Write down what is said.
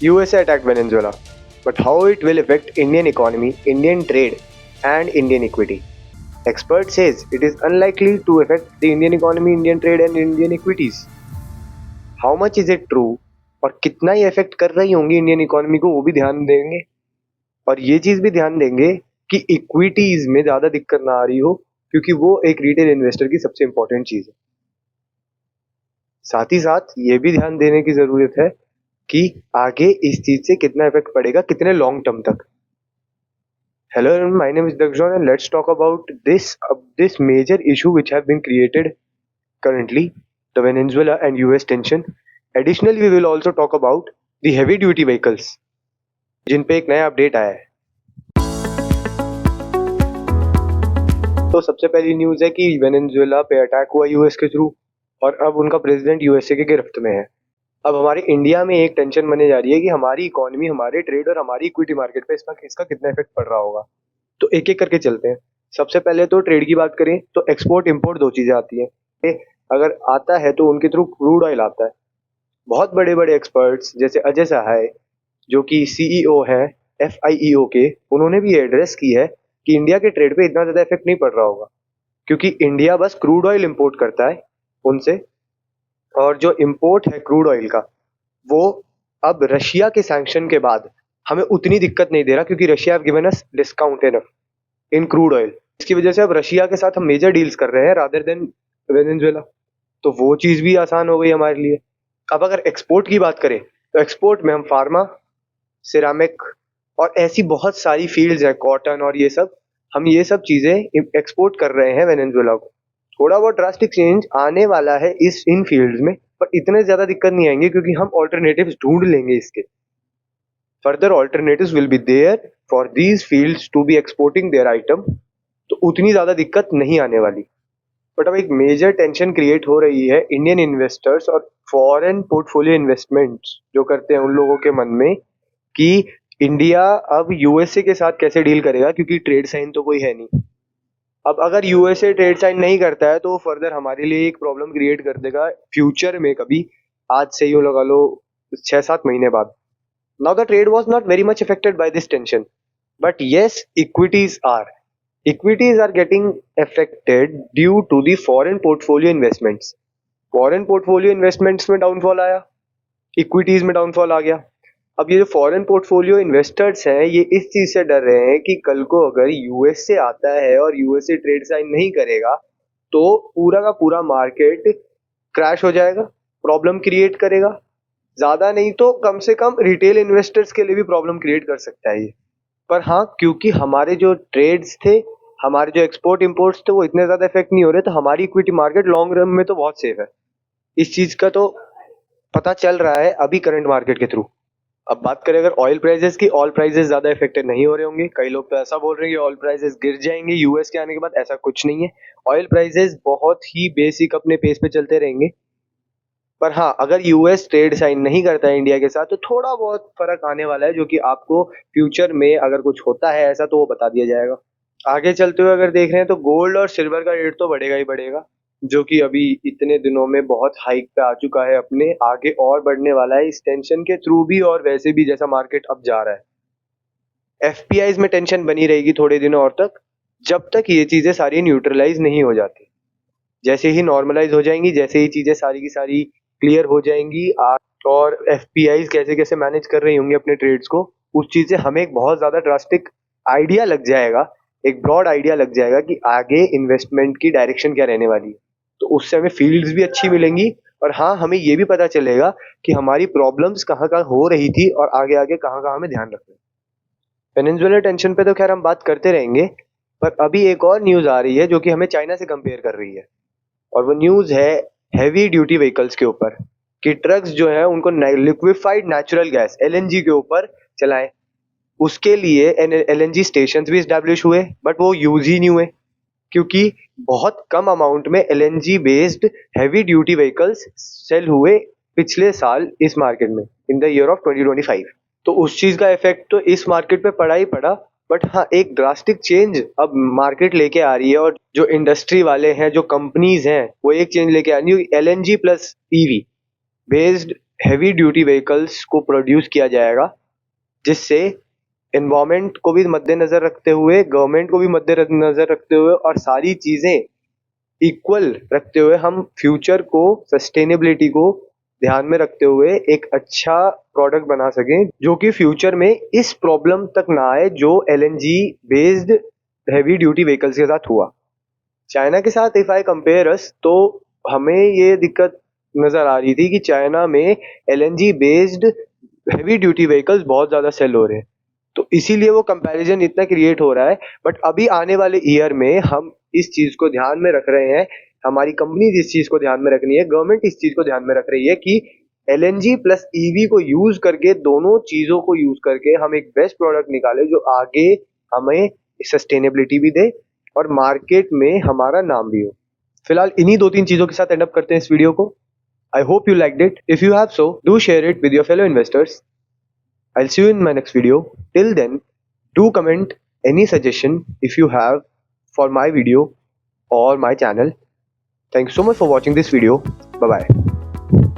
USA attacked Venezuela, but how it will affect Indian economy, Indian trade, and Indian equity? Expert says it is unlikely to affect the Indian economy, Indian trade, and Indian equities. How much is it true? और कितना ये affect कर रही होंगी Indian economy को, वो भी ध्यान देंगे। और ये चीज भी ध्यान देंगे कि इक्विटीज में ज्यादा दिक्कत ना आ रही हो, क्योंकि वो एक रिटेल इन्वेस्टर की सबसे इंपॉर्टेंट चीज है। साथ ही साथ ये भी ध्यान देने की जरूरत है कि आगे इस चीज से कितना इफेक्ट पड़ेगा, कितने लॉन्ग टर्म तक। Hello, my name is Dakshan and let's talk about this major issue which have been created currently, the Venezuela and US tension. Additionally, we will also talk about the heavy duty vehicles जिन पे एक नया update आया है। तो सबसे पहली news है कि वेनेजुएला पे अटैक हुआ यूएस के थ्रू, और अब उनका प्रेसिडेंट यूएसए के गिरफ्त में है। अब हमारे इंडिया में एक टेंशन बने जा रही है कि हमारी इकोनॉमी, हमारे ट्रेड और हमारी इक्विटी मार्केट पे इसका कितना इफेक्ट पड़ रहा होगा। तो एक एक करके चलते हैं। सबसे पहले तो ट्रेड की बात करें तो एक्सपोर्ट इंपोर्ट दो चीजें आती हैं। अगर आता है तो उनके थ्रू क्रूड ऑयल आता है। बहुत बड़े बड़े एक्सपर्ट्स जैसे अजय सहाय, जो कि सीईओ है FIEO के, उन्होंने भी एड्रेस की है कि इंडिया के ट्रेड पे इतना ज्यादा इफेक्ट नहीं पड़ रहा होगा, क्योंकि इंडिया बस क्रूड ऑयल इंपोर्ट करता है उनसे, और जो इंपोर्ट है क्रूड ऑयल का वो अब रशिया के सैंक्शन के बाद हमें उतनी दिक्कत नहीं दे रहा, क्योंकि Russia have given us discount enough in crude oil. इसकी वजह से अब रशिया के साथ हम मेजर डील्स कर रहे हैं रादर देन वेनेजुएला, तो वो चीज भी आसान हो गई हमारे लिए। अब अगर एक्सपोर्ट की बात करें तो एक्सपोर्ट में हम फार्मा, सिरामिक और ऐसी बहुत सारी फील्ड्स है, कॉटन और ये सब, हम ये सब चीजें एक्सपोर्ट कर रहे हैं वेनेजुएला को। थोड़ा बहुत ड्रास्टिक चेंज आने वाला है इन फील्ड्स में, पर इतने ज्यादा दिक्कत नहीं आएंगे क्योंकि हम ऑल्टरनेटिव्स ढूंढ लेंगे इसके। Further alternatives will be there for these fields to be exporting their item, तो उतनी ज्यादा दिक्कत नहीं आने वाली। बट अब एक मेजर टेंशन क्रिएट हो रही है इंडियन इन्वेस्टर्स और फॉरेन पोर्टफोलियो इन्वेस्टमेंट्स जो करते हैं उन लोगों के मन में, कि इंडिया अब यूएसए के साथ कैसे डील करेगा, क्योंकि ट्रेड साइन तो कोई है नहीं। अब अगर यूएसए ट्रेड साइन नहीं करता है तो फर्दर हमारे लिए एक प्रॉब्लम क्रिएट कर देगा फ्यूचर में, कभी आज से यूं लगा लो 6-7 महीने बाद। Now the trade was not very much affected by this tension, but yes equities are getting affected due to the foreign portfolio investments. Foreign portfolio investments में डाउनफॉल आया, इक्विटीज में डाउनफॉल आ गया। अब ये जो फॉरेन पोर्टफोलियो इन्वेस्टर्स हैं, ये इस चीज से डर रहे हैं कि कल को अगर यूएस से आता है और यूएसए ट्रेड साइन नहीं करेगा तो पूरा का पूरा मार्केट क्रैश हो जाएगा, प्रॉब्लम क्रिएट करेगा। ज्यादा नहीं तो कम से कम रिटेल इन्वेस्टर्स के लिए भी प्रॉब्लम क्रिएट कर सकता है ये। पर हाँ, क्योंकि हमारे जो ट्रेड्स थे, हमारे जो एक्सपोर्ट इंपोर्ट्स थे, वो इतने ज्यादा इफेक्ट नहीं हो रहे, तो हमारी इक्विटी मार्केट लॉन्ग रन में तो बहुत सेफ है। इस चीज का तो पता चल रहा है अभी करंट मार्केट के थ्रू। अब बात करें अगर ऑयल प्राइसेस की, ऑयल प्राइसेस ज्यादा इफेक्टेड नहीं हो रहे होंगे। कई लोग तो ऐसा बोल रहे हैं कि ऑयल प्राइसेस गिर जाएंगे यूएस के आने के बाद, ऐसा कुछ नहीं है। ऑयल प्राइसेस बहुत ही बेसिक अपने पेस पे चलते रहेंगे। पर हाँ, अगर यूएस ट्रेड साइन नहीं करता है इंडिया के साथ तो थोड़ा बहुत फर्क आने वाला है, जो कि आपको फ्यूचर में अगर कुछ होता है ऐसा तो वो बता दिया जाएगा। आगे चलते हुए अगर देख रहे हैं तो गोल्ड और सिल्वर का रेट तो बढ़ेगा ही बढ़ेगा, जो कि अभी इतने दिनों में बहुत हाइक पे आ चुका है अपने, आगे और बढ़ने वाला है इस टेंशन के थ्रू भी, और वैसे भी जैसा मार्केट अब जा रहा है। एफपीआईज में टेंशन बनी रहेगी थोड़े दिनों और तक, जब तक ये चीजें सारी न्यूट्रलाइज नहीं हो जाती। जैसे ही नॉर्मलाइज हो जाएंगी, जैसे ही चीजें सारी की सारी क्लियर हो जाएंगी, और एफपीआईज कैसे कैसे मैनेज कर रही होंगी अपने ट्रेड्स को, उस चीज से हमें एक बहुत ज्यादा ड्रास्टिक आइडिया लग जाएगा, एक ब्रॉड आइडिया लग जाएगा कि आगे इन्वेस्टमेंट की डायरेक्शन क्या रहने वाली है। तो उससे हमें फील्ड्स भी अच्छी मिलेंगी, और हाँ, हमें ये भी पता चलेगा कि हमारी प्रॉब्लम्स कहाँ कहाँ हो रही थी और आगे आगे कहाँ कहाँ हमें ध्यान रखना है। पेनिनसुलर टेंशन पे तो खैर हम बात करते रहेंगे, पर अभी एक और न्यूज आ रही है जो कि हमें चाइना से कंपेयर कर रही है, और वो न्यूज है हैवी ड्यूटी व्हीकल्स के ऊपर, कि ट्रक्स जो है उनको लिक्विफाइड नेचुरल गैस LNG के ऊपर चलाएं। उसके लिए LNG स्टेशन भी स्टैब्लिश हुए, बट वो यूज ही नहीं हुए, क्योंकि बहुत कम अमाउंट में LNG based heavy duty vehicles sell हुए पिछले साल इस मार्केट में, इन द ईयर ऑफ 2025। तो उस चीज का इफेक्ट तो इस मार्केट पे पड़ा ही पड़ा, बट हाँ, एक ड्रास्टिक चेंज अब मार्केट लेके आ रही है, और जो इंडस्ट्री वाले हैं, जो कंपनीज हैं, वो एक चेंज लेके आ रही है। LNG plus EV based heavy duty vehicles को प्रोड्यूस किया जाएगा, जिससे एनवायरमेंट को भी मद्देनजर रखते हुए, गवर्नमेंट को भी मद्देनजर रखते हुए और सारी चीजें इक्वल रखते हुए हम फ्यूचर को, सस्टेनेबिलिटी को ध्यान में रखते हुए एक अच्छा प्रोडक्ट बना सकें, जो कि फ्यूचर में इस प्रॉब्लम तक ना आए जो LNG based heavy duty vehicles के साथ हुआ। चाइना के साथ इफ आई कंपेयर अस, तो हमें ये दिक्कत नजर आ रही थी कि चाइना में LNG based heavy duty vehicles बहुत ज्यादा सेल हो रहे हैं, तो इसीलिए वो कंपैरिजन इतना क्रिएट हो रहा है। बट अभी आने वाले ईयर में हम इस चीज को ध्यान में रख रहे हैं, हमारी कंपनी इस चीज को ध्यान में रखनी है, गवर्नमेंट इस चीज को ध्यान में रख रही है कि एलएनजी प्लस ईवी को यूज करके, दोनों चीजों को यूज करके हम एक बेस्ट प्रोडक्ट निकाले जो आगे हमें सस्टेनेबिलिटी भी दे और मार्केट में हमारा नाम भी हो। फिलहाल इन्हीं दो तीन चीजों के साथ एंड अप करते हैं इस वीडियो को। I hope you liked it. If you have so, do share it with your fellow investors. I'll see you in my next video. Till then, do comment any suggestion if you have for my video or my channel. Thank you so much for watching this video. Bye bye.